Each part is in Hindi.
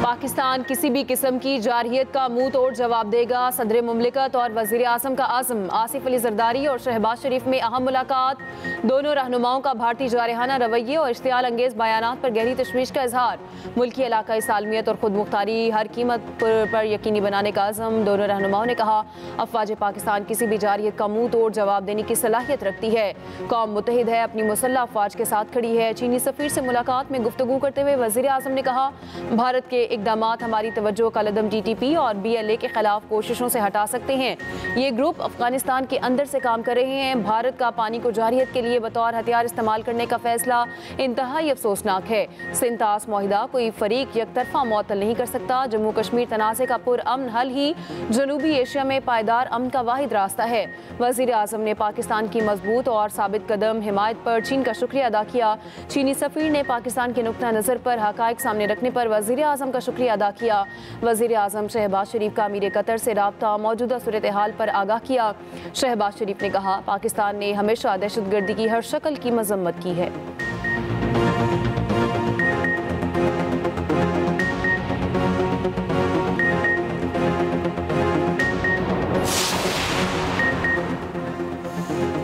पाकिस्तान किसी भी किस्म की जारहियत का मुंह तोड़ जवाब देगा। सदर मुमलिकत और वज़ीर आज़म का आज़म आसिफ अली ज़रदारी और शहबाज शरीफ में अहम मुलाकात। दोनों रहनुमाओं का भारतीय जारहाना रवैये और इश्तियाल अंगेज़ बयानात पर गहरी तशवीश का इजहार। मुल्की इलाकाई सालमियत और खुद मुख्तारी हर कीमत पर यकीनी बनाने का आज़म। दोनों रहनुमाओं ने कहा, अफवाज पाकिस्तान किसी भी जारहियत का मुंह तोड़ जवाब देने की सलाहियत रखती है। कौम मुत्तहिद है, अपनी मुसल्लह अफवाज के साथ खड़ी है। चीनी सफ़ीर से मुलाकात में गुफ्तगू करते हुए वज़ीर आज़म ने कहा, भारत के इक़दामात हमारी तवज्जो कलदम TTP और BLA के खिलाफ कोशिशों से हटा सकते हैं। ये ग्रुप अफगानिस्तान के अंदर से काम कर रहे हैं। भारत का पानी को जारहियत के लिए बतौर हथियार इस्तेमाल करने का फैसला इंतहाई अफसोसनाक है। सिंतास मुआहिदा कोई फरीक यकतरफा मुअत्तल नहीं कर सकता। जम्मू कश्मीर तनाज़े का पुरअमन हल ही जनूबी एशिया में पायदार अमन का वाहिद रास्ता है। वज़ीर आज़म ने पाकिस्तान की मजबूत और साबित कदम हिमायत पर चीन का शुक्रिया अदा किया। चीनी सफ़ीर ने पाकिस्तान के नुक्ता नज़र पर हक़ाइक़ सामने रखने पर वज़ीर आज़म का शुक्रिया अदा किया। वज़ीर आज़म शहबाज शरीफ का अमीर कतर से राब्ता मौजूदा सूरत हाल पर आगाह किया। शहबाज शरीफ ने कहा, पाकिस्तान ने हमेशा दहशतगर्दी की हर शक्ल की मजम्मत की है।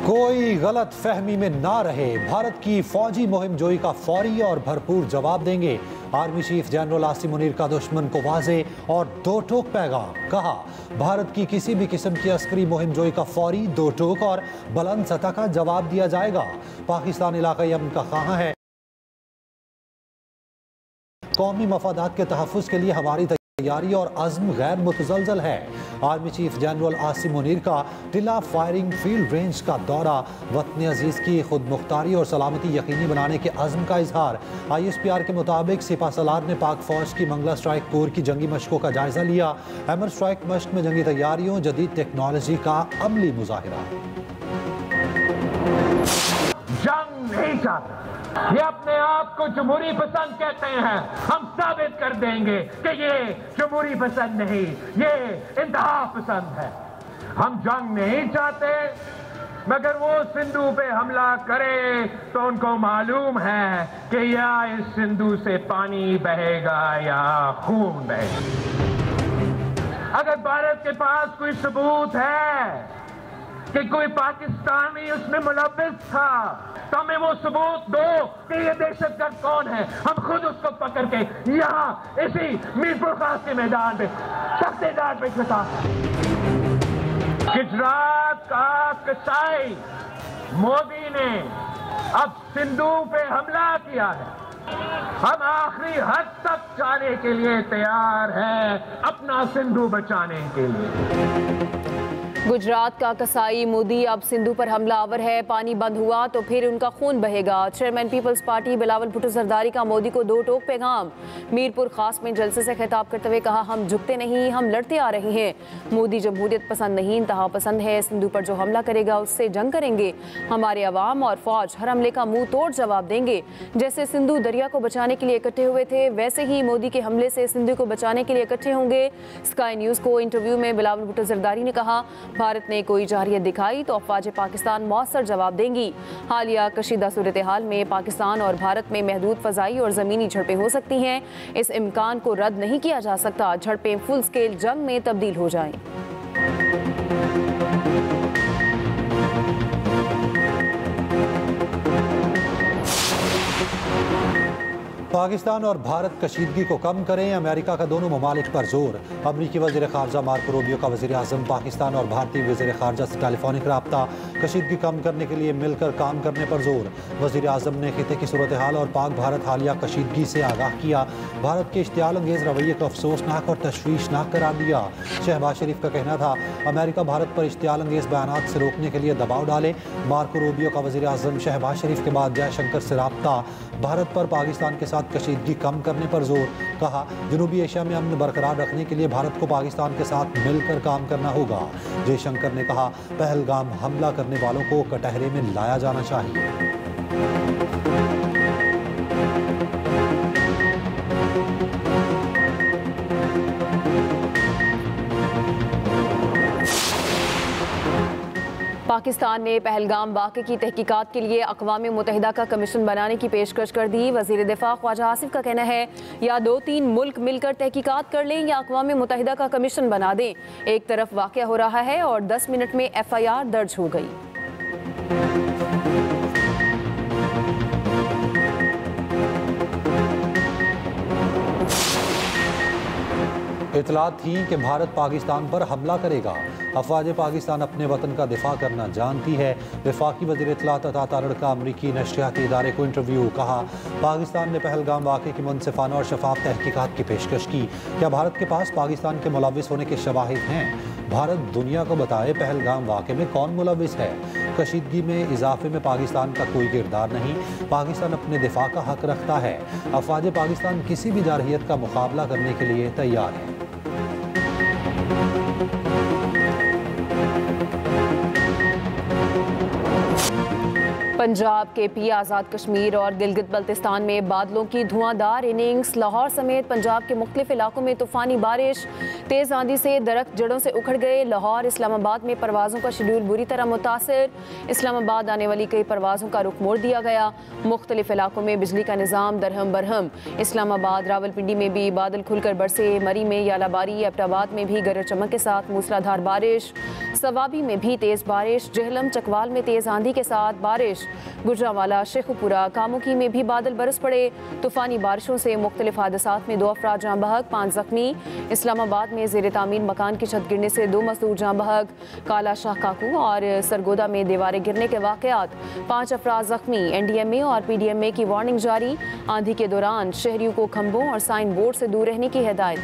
कोई गलत फहमी में ना रहे, भारत की फौजी मुहिम जोई का फौरी और भरपूर जवाब देंगे। Army chief general Asim Munir का दुश्मन को वाज़े और दो टोक पैगाम। कहा, भारत की किसी भी किस्म की अस्करी मुहिम जोई का फौरी, दो टोक और बुलंद सतह का जवाब दिया जाएगा। पाकिस्तान इलाकाई अमन का ख़्वाह है। कौमी मफादात के तहफ़्फ़ुज़ के लिए हमारी तैयारी और अज़्म गैर मुतज़लज़ल है। Army chief general Asim Munir का टिला फायरिंग फील्ड रेंज का दौरा। वतन अजीज़ की खुद मुख्तारी और सलामती यकीनी बनाने के अज़्म का इजहार। ISPR के मुताबिक सिपा सलार ने पाक फौज की मंगला स्ट्राइक कोर की जंगी मशकों का जायजा लिया। हैमर स्ट्राइक मश्क में जंगी तैयारियों, जदीद टेक्नोलॉजी का अमली मुजाहिरा। जंग नहीं चाहते, ये अपने आप को जमहूरी पसंद कहते हैं। हम साबित कर देंगे कि ये जमहूरी पसंद नहीं, ये इंतहा पसंद है। हम जंग नहीं चाहते, मगर वो सिंधु पे हमला करे तो उनको मालूम है कि या इस सिंधु से पानी बहेगा या खून बहेगा। अगर भारत के पास कोई सबूत है कि कोई पाकिस्तानी उसमें मुलव्विस था, तो हमें वो सबूत दो कि ये दहशतगर्द कौन है। हम खुद उसको पकड़ के यहाँ इसी मीरपुर खास के मैदान पे तख्तेदार पे खिता। गुजरात का कसाई मोदी ने अब सिंधु पे हमला किया है। हम आखिरी हद तक जाने के लिए तैयार हैं, अपना सिंधु बचाने के लिए। गुजरात का कसाई मोदी अब सिंधु पर हमलावर है। पानी बंद हुआ तो फिर उनका खून बहेगा। Chairman People's Party Bilawal Bhutto Zardari का मोदी को दो टोक पैगाम। मीरपुर खास में जलसे से खिताब करते हुए कहा, हम झुकते नहीं, हम लड़ते आ रहे हैं। मोदी जमहूरियत पसंद नहीं, इंतहा पसंद है। सिंधु पर जो हमला करेगा उससे जंग करेंगे। हमारे अवाम और फौज हर हमले का मुंह तोड़ जवाब देंगे। जैसे सिंधु दरिया को बचाने के लिए इकट्ठे हुए थे, वैसे ही मोदी के हमले से सिंधु को बचाने के लिए इकट्ठे होंगे। स्काई न्यूज़ को इंटरव्यू में बिलावल भुट्टो जरदारी ने कहा, भारत ने कोई जारहियत दिखाई तो अफवाज पाकिस्तान मौसर जवाब देंगी। हालिया कशीदा सूरत हाल में पाकिस्तान और भारत में महदूद फ़ज़ाई और ज़मीनी झड़पें हो सकती हैं। इस इम्कान को रद्द नहीं किया जा सकता। झड़पें फुल स्केल जंग में तब्दील हो जाएं। पाकिस्तान और भारत कशीदगी को कम करें, अमेरिका का दोनों ममालिक पर जोर। अमरीकी वज़ीर ख़ारजा मार्को रूबियो का वज़ीर आज़म पाकिस्तान और भारतीय वज़ीर ख़ारजा से टेलीफोनिक रब्ता। कशीदगी कम करने के लिए मिलकर काम करने पर जोर। वज़ीर आज़म ने खिते की सूरत हाल और पाक भारत हालिया कशीदगी से आगाह किया। भारत के इश्तियाल अंगेज़ रवैये को अफसोसनाक और तशवीशनाक करार दिया। शहबाज शरीफ का कहना था, अमेरिका भारत पर इश्तियाल अंगेज़ बयानात से रोकने के लिए दबाव डाले। मार्को रूबियो का वज़ीर आज़म शहबाज शरीफ के बाद जयशंकर से रब्ता। भारत पर पाकिस्तान के साथ कशीदगी कम करने पर जोर। कहा, जनूबी एशिया में अमन बरकरार रखने के लिए भारत को पाकिस्तान के साथ मिलकर काम करना होगा। जयशंकर ने कहा, पहलगाम हमला करने वालों को कटहरे में लाया जाना चाहिए। पाकिस्तान ने पहलगाम वाक़े की तहकीकात के लिए अक़वाम मुत्तहिदा का कमीशन बनाने की पेशकश कर दी। वज़ीर दिफ़ा ख्वाजा आसिफ का कहना है या 2-3 मुल्क मिलकर तहकीकात कर लें या अक़वाम मुत्तहिदा का कमीशन बना दें। एक तरफ वाक़या हो रहा है और 10 मिनट में FIR दर्ज हो गई। इतलात थी कि भारत पाकिस्तान पर हमला करेगा। अफवाज पाकिस्तान अपने वतन का दिफा करना जानती है। वफाकी वज़ीर इत्तलात अता तारड़ का अमरीकी नशरियाती इदारे को इंटरव्यू। कहा, पाकिस्तान ने पहलगाम वाक़े की मुनसिफाना और शफाफ तहकीकात की पेशकश की। क्या भारत के पास पाकिस्तान के मुलव्विस होने के शवाहिद हैं? भारत दुनिया को बताए पहलगाम वाक़े में कौन मुलव्विस है। कशीदगी में इजाफे में पाकिस्तान का कोई किरदार नहीं। पाकिस्तान अपने दिफा का हक रखता है। अफवाज पाकिस्तान किसी भी जारहियत का मुकाबला करने के लिए तैयार है। पंजाब के पी आज़ाद कश्मीर और गिलगित बल्तिस्तान में बादलों की धुआंधार इनिंग्स। लाहौर समेत पंजाब के मुख्तलिफ इलाकों में तूफानी बारिश, तेज़ आंधी से दरख्त जड़ों से उखड़ गए। लाहौर इस्लामाबाद में परवाज़ों का शेड्यूल बुरी तरह मुतासिर। इस्लामाबाद आने वाली कई परवाज़ों का रुख मोड़ दिया गया। मुख्तलिफ इलाकों में बिजली का निज़ाम दरहम बरहम। इस्लामाबाद रावलपिंडी में भी बादल खुलकर बरसे। मरी में यालाबारी, एबटाबाद में भी गरज चमक के साथ मूसलाधार बारिश। सवाबी में भी तेज़ बारिश। जेहलम चकवाल में तेज़ आंधी के साथ बारिश। गुजरांवाला, शेखुपुरा, कामुकी में भी बादल बरस पड़े। तूफानी बारिशों से मुख्तलिफ हादसात में 2 अफराद जाँ बहक, 5 जख्मी। इस्लामाबाद में ज़ेर तामीर मकान की छत गिरने से 2 मजदूर जाँ बहक। काला शाह काकू और सरगोदा में दीवारें गिरने के वाक़यात, 5 अफराद जख्मी। NDMA और PDMA की वार्निंग जारी। आंधी के दौरान शहरियों को खंभों और साइन बोर्ड से दूर रहने की हिदायत।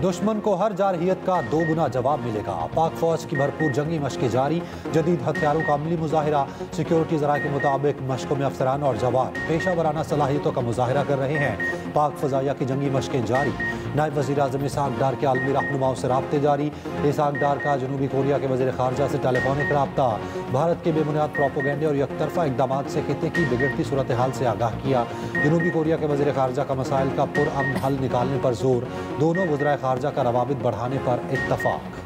दुश्मन को हर जारहियत का 2 गुना जवाब मिलेगा। पाक फौज की भरपूर जंगी मशकें जारी। जदीद हथियारों का अमली मुजाहिरा। सिक्योरिटी ज़राए के मुताबिक मशकों में अफसरान और जवान पेशा वराना सलाहियतों का मुजाहिरा कर रहे हैं। पाक फ़ज़ाइया की जंगी मशकें जारी। नायब वज़ीर आज़म इसहाक डार के आलमी रहनुमाओं से राब्ते जारी। इसहाक डार का जनूबी कोरिया के वज़ीर ख़ारजा से टेलीफोनिक राब्ता। भारत के बेबुनियाद प्रोपोगंडे और यकतरफा इक़दामात से खित्ते की बिगड़ती सूरत हाल से आगाह किया। जनूबी कोरिया के वज़ीर ख़ारजा का मसाइल का पुरअमन हल निकालने पर जोर। दोनों वज़राए ख़ारजा का रवाबित बढ़ाने पर इत्तफ़ाक़।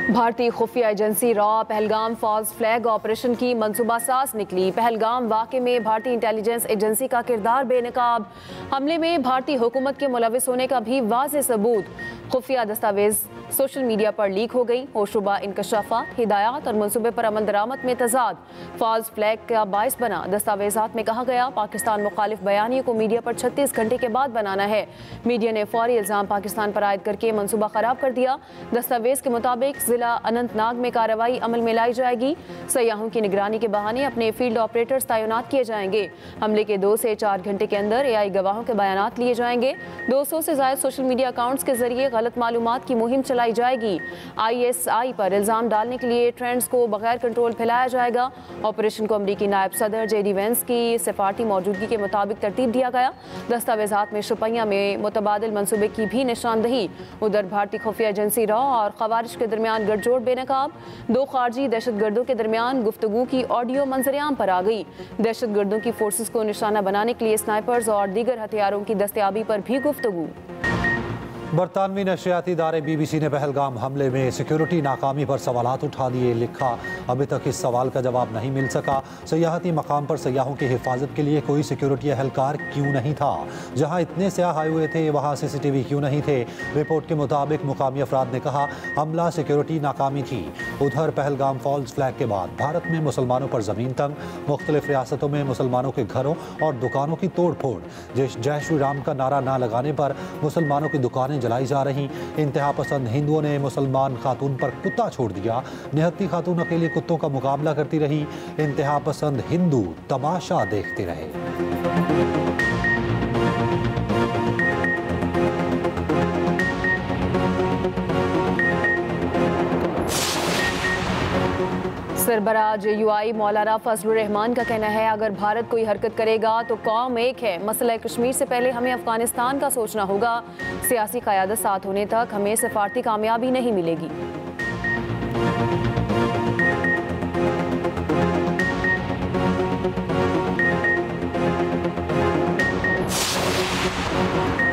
भारतीय खुफिया एजेंसी रॉ पहलगाम फॉल्स फ्लैग ऑपरेशन की मंसूबा साज निकली। पहलगाम वाक़े में भारतीय इंटेलिजेंस एजेंसी का किरदार बेनकाब। हमले में भारतीय हुकूमत के मुलविस होने का भी वाज़ेह सबूत। खुफिया दस्तावेज सोशल मीडिया पर लीक हो गई। होशरुबा इंकशाफा, हिदायत और मनसूबे पर अमल दरामद में तजाद फॉल्स फ्लैग का बायस बना। दस्तावेजात में कहा गया पाकिस्तान मुखालिफ बयानियों को मीडिया पर 36 घंटे के बाद बनाना है। मीडिया ने फौरी इल्ज़ाम पाकिस्तान पर आयद करके मनसूबा ख़राब कर दिया। दस्तावेज के मुताबिक जिला अनंतनाग में कार्रवाई अमल में लाई जाएगी। सयाहों की निगरानी के बहाने अपने फील्ड ऑपरेटर्स तैनात किए जाएंगे। हमले के 2 से 4 घंटे के अंदर AI गवाहों के बयानात लिए जाएंगे। 200 से ज़ायद सोशल मीडिया अकाउंट्स के जरिए गलत मालूमात की मुहिम चलाई जाएगी। ISI पर इल्ज़ाम डालने के लिए ट्रेंड्स को बगैर कंट्रोल फैलाया जाएगा। ऑपरेशन को अमरीकी नायब सदर JD Vance की सिफारती मौजूदगी के मुताबिक तरतीब दिया गया। दस्तावेजात में शुपैया में मुतबादिल मनसूबे की भी निशानदही। उधर भारतीय खुफिया एजेंसी रॉ और खवारिश के दरमियान गठजोड़ बेनकाब। 2 खारजी दहशतगर्दों के दरमियान गुफ्तगू की ऑडियो मंजरेआम पर आ गई। दहशतगर्दों की फोर्सेस को निशाना बनाने के लिए स्नाइपर्स और दीगर हथियारों की दस्तयाबी पर भी गुफ्तगू। बरतानवी नशरियाती इदारे BBC ने पहलगाम हमले में सिक्योरिटी नाकामी पर सवालात उठा दिए। लिखा, अभी तक इस सवाल का जवाब नहीं मिल सका। सयाहती मकाम पर सयाहों की हिफाजत के लिए कोई सिक्योरिटी एहलकार क्यों नहीं था? जहां इतने सयाह आए हुए थे वहां CCTV क्यों नहीं थे? रिपोर्ट के मुताबिक मुकामी अफराद ने कहा हमला सिक्योरिटी नाकामी थी। उधर पहलगाम फॉल्स फ्लैग के बाद भारत में मुसलमानों पर ज़मीन तंग। मुख्तलिफ रियासतों में मुसलमानों के घरों और दुकानों की तोड़ फोड़। जय श्री राम का नारा ना लगाने पर मुसलमानों की दुकानें जलाई जा रही। इंतहा पसंद हिंदुओं ने मुसलमान खातून पर कुत्ता छोड़ दिया। निहत्ती खातून अकेले कुत्तों का मुकाबला करती रही। इंतहा पसंद हिंदू तमाशा देखते रहे। सरबराह JUI मौलाना फजलुर रहमान का कहना है अगर भारत कोई हरकत करेगा तो कौम एक है। मसला कश्मीर से पहले हमें अफगानिस्तान का सोचना होगा। सियासी क़यादत साथ होने तक हमें सफारती कामयाबी नहीं मिलेगी।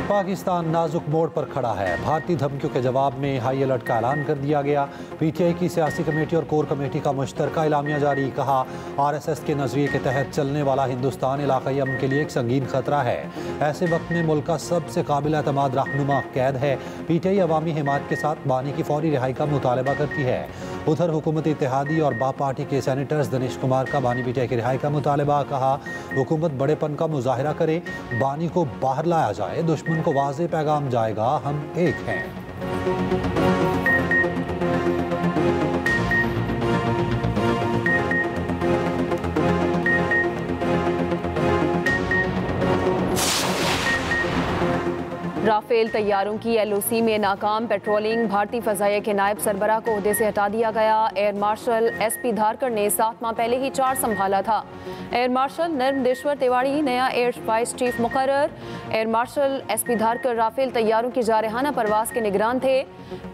पाकिस्तान नाजुक मोड़ पर खड़ा है। भारतीय धमकियों के जवाब में हाई अलर्ट का ऐलान कर दिया गया। पीटीआई की सियासी कमेटी और कोर कमेटी का मुश्तरका एलामिया जारी। कहा, आरएसएस के नजरिए के तहत चलने वाला हिंदुस्तान इलाकाई अमन के लिए एक संगीन खतरा है। ऐसे वक्त में मुल्क का सबसे काबिल एतमाद रहनुमा कैद है। पीटीआई अवामी हिमायत के साथ बानी की फौरी रिहाई का मुतालबा करती है। उधर हुकूमती इत्तेहादी और बाप पार्टी के सेनेटर्स दिनेश कुमार का बानी पीटीआई की रिहाई का मुतालबा। कहा, हुकूमत बड़ेपन का मुजाहिरा करे, बानी को बाहर लाया जाए, दुश्मन को वाज़ेह पैगाम जाएगा, हम एक हैं। राफेल तैयारों की एलओसी में नाकाम पेट्रोलिंग। भारतीय फ़ज़ाइया के नायब सरबराह को ओहदे से हटा दिया गया। एयर मार्शल एसपी धारकर ने 7 माह पहले ही चार्ज संभाला था। एयर मार्शल नर्मदेश्वर तिवारी नया एयर वाइस चीफ मुकर्रर। Air marshal SP Dharkar Rafale तैयारों की जारहाना परवास के निगरान थे।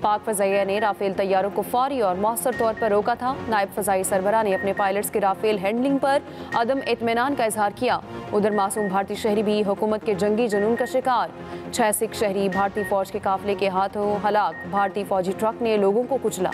पाक फ़ज़ाइया ने राफेल तैयारों को फौरी और मौसर तौर पर रोका था। नायब फ़ज़ाई सरबराह ने अपने पायलट्स की राफेल हैंडलिंग पर अदम इत्मीनान का इजहार किया। उधर मासूम भारतीय शहरी भी हुकूमत के जंगी जुनून का शिकार। 6 सिख शहरी भारतीय फौज के काफिले के हाथों हलाक। भारतीय फौजी ट्रक ने लोगों को कुचला।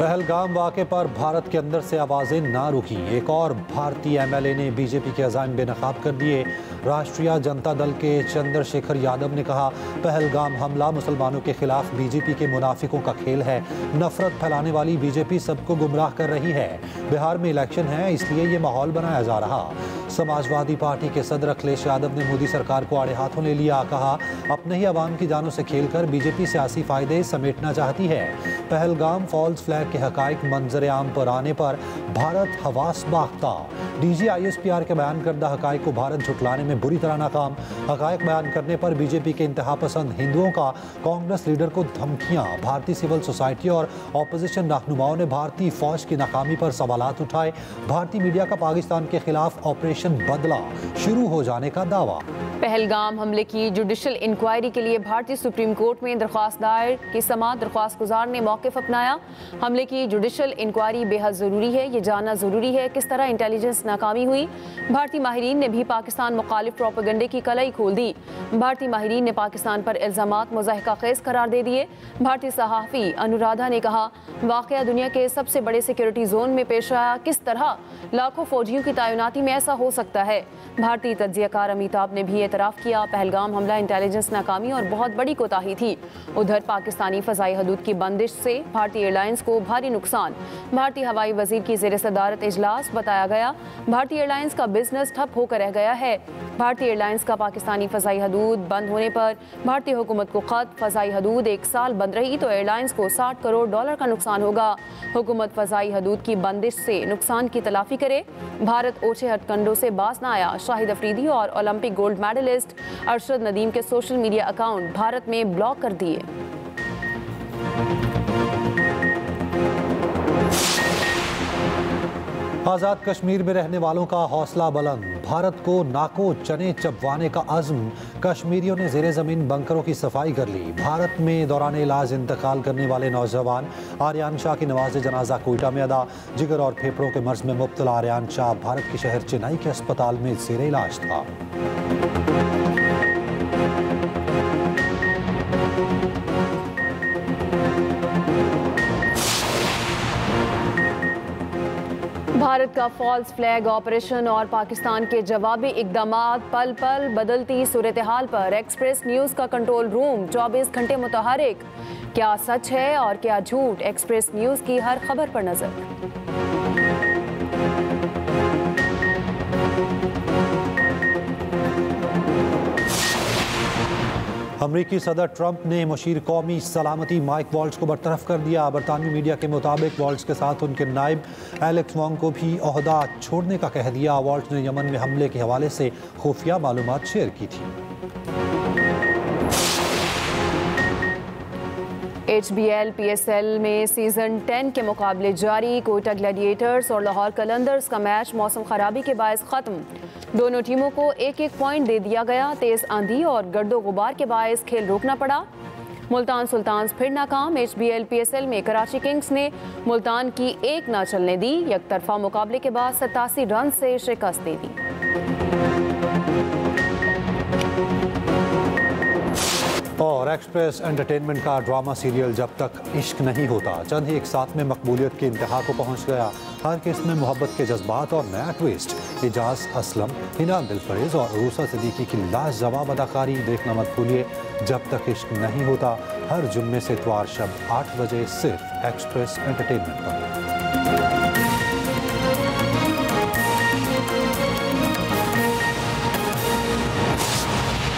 पहलगाम वाक़े पर भारत के अंदर से आवाज़ें ना रुकी। एक और भारतीय एमएलए ने बीजेपी के अज़ाइम बेनकाब कर दिए। राष्ट्रीय जनता दल के चंद्रशेखर यादव ने कहा, पहलगाम हमला मुसलमानों के खिलाफ बीजेपी के मुनाफिकों का खेल है। नफरत फैलाने वाली बीजेपी सबको गुमराह कर रही है। बिहार में इलेक्शन है, इसलिए ये माहौल बनाया जा रहा। समाजवादी पार्टी के सदर अखिलेश यादव ने मोदी सरकार को आड़े हाथों ले लिया। कहा, अपने ही अवाम की जानों से खेलकर बीजेपी सियासी फायदे समेटना चाहती है। पहलगाम फॉल्स फ्लैग के हकाइक मंजर आम पर आने पर भारत हवास बाख्ता। डीजी ISPR के बयान करदा हकाइक को भारत झुटलाने में बुरी तरह नाकाम। हकाइक बयान करने पर बीजेपी के इंतहा पसंद हिंदुओं का कांग्रेस लीडर को धमकियां। भारतीय सिविल सोसाइटी और ऑपोजिशन रहनुमाओं ने भारतीय फौज की नाकामी पर सवालात उठाए। भारतीय मीडिया का पाकिस्तान के खिलाफ ऑपरेशन बदला शुरू हो जाने का दावा। पहलगाम हमले की जुडिशल इंक्वायरी के लिए भारतीय सुप्रीम कोर्ट में दरख्वास्त दायर की समात। दरख्वास्त गुजार ने मौक़िफ़ अपनाया। हमले की जुडिशल इंक्वायरी बेहद ज़रूरी है। ये जानना ज़रूरी है किस तरह इंटेलिजेंस नाकामी हुई। भारतीय माहिरीन ने भी पाकिस्तान मुखालिफ प्रोपेगेंडे की कलई खोल दी। भारतीय माहिरीन ने पाकिस्तान पर इल्ज़ामात मुज़ाहिका खेज़ करार दे दिए। भारतीय सहाफ़ी अनुराधा ने कहा, वाक़या दुनिया के सबसे बड़े सिक्योरिटी जोन में पेश आया। किस तरह लाखों फौजियों की तैनाती में ऐसा हो सकता है। भारतीय तज्ज़ियाकार अमिताभ ने भी एतराफ़ किया, पहलगाम हमला इंटेलिजेंस नाकामी और बहुत बड़ी कोताही थी। उधर पाकिस्तानी फ़ज़ाई हदूद की बंदिश से भारतीय एयरलाइंस को भारी नुकसान। भारतीय हवाई वज़ीर की ज़ेर सदारत इजलास बताया गया। भारतीय एयरलाइंस का बिजनेस ठप होकर रह गया है। भारतीय एयरलाइंस का पाकिस्तानी फ़ज़ाई हदूद बंद होने पर भारतीय हुकूमत को ख़त, फ़ज़ाई हदूद 1 साल बंद रही तो एयरलाइंस को $60 करोड़ का नुकसान होगा। हुकूमत फ़ज़ाई हदूद की बंदिश से नुकसान की तलाफ़ी करे। भारत ओछे हथकंडों से बाज न आया। शाहिद अफरीदी और Olympic gold medalist Arshad Nadeem के सोशल मीडिया अकाउंट भारत में ब्लॉक कर दिए। आज़ाद कश्मीर में रहने वालों का हौसला बुलंद। भारत को नाको चने चबवाने का अज़्म। कश्मीरियों ने ज़ेरे ज़मीन बंकरों की सफाई कर ली। भारत में दौरान इलाज इंतकाल करने वाले नौजवान आर्यान शाह की नमाज जनाजा कोयटा में अदा। जिगर और फेफड़ों के मर्ज में मुब्तला आर्यान शाह भारत के शहर चेन्नई के अस्पताल में ज़ेरे इलाज था। भारत का फॉल्स फ्लैग ऑपरेशन और पाकिस्तान के जवाबी इक़दामात। पल पल बदलती सूरत हाल पर एक्सप्रेस न्यूज़ का कंट्रोल रूम 24 घंटे मुतहरिक। क्या सच है और क्या झूठ, एक्सप्रेस न्यूज़ की हर खबर पर नजर। अमरीकी सदर ट्रंप ने मुशीर कौमी सलामती माइक वॉल्ट्स को बरतरफ कर दिया। बरतानवी मीडिया के मुताबिक वॉल्ट्स के साथ उनके नायब एलेक्स वोंग को भी ओहदा छोड़ने का कह दिया। वॉल्ट्स ने यमन में हमले के हवाले से खुफिया मालूमात शेयर की थी। HBL PSL में सीजन 10 के मुकाबले जारी। कोयटा ग्लैडिएटर्स और लाहौर कलंदर्स का मैच मौसम खराबी के बायस खत्म। दोनों टीमों को 1-1 पॉइंट दे दिया गया। तेज आंधी और गर्दो गुबार के बायस खेल रोकना पड़ा। मुल्तान सुल्तान्स फिर नाकाम। HBL PSL में कराची किंग्स ने मुल्तान की 1 न चलने दी। एकतरफा मुकाबले के बाद 87 रन से शिकस्त दे दी। और एक्सप्रेस एंटरटेनमेंट का ड्रामा सीरियल जब तक इश्क नहीं होता चंद ही एक साथ में मकबूलियत की इंतहा को पहुंच गया। हर किस्म में मोहब्बत के जज्बात और नया ट्विस्ट। एजाज असलम, हिना दिलफरेज और उरूसा सिद्दीकी की लाजवाब अदाकारी देखना मत भूलिए। जब तक इश्क नहीं होता हर जुम्मे से इतवार शब 8 बजे सिर्फ एक्सप्रेस एंटरटेनमेंट पर।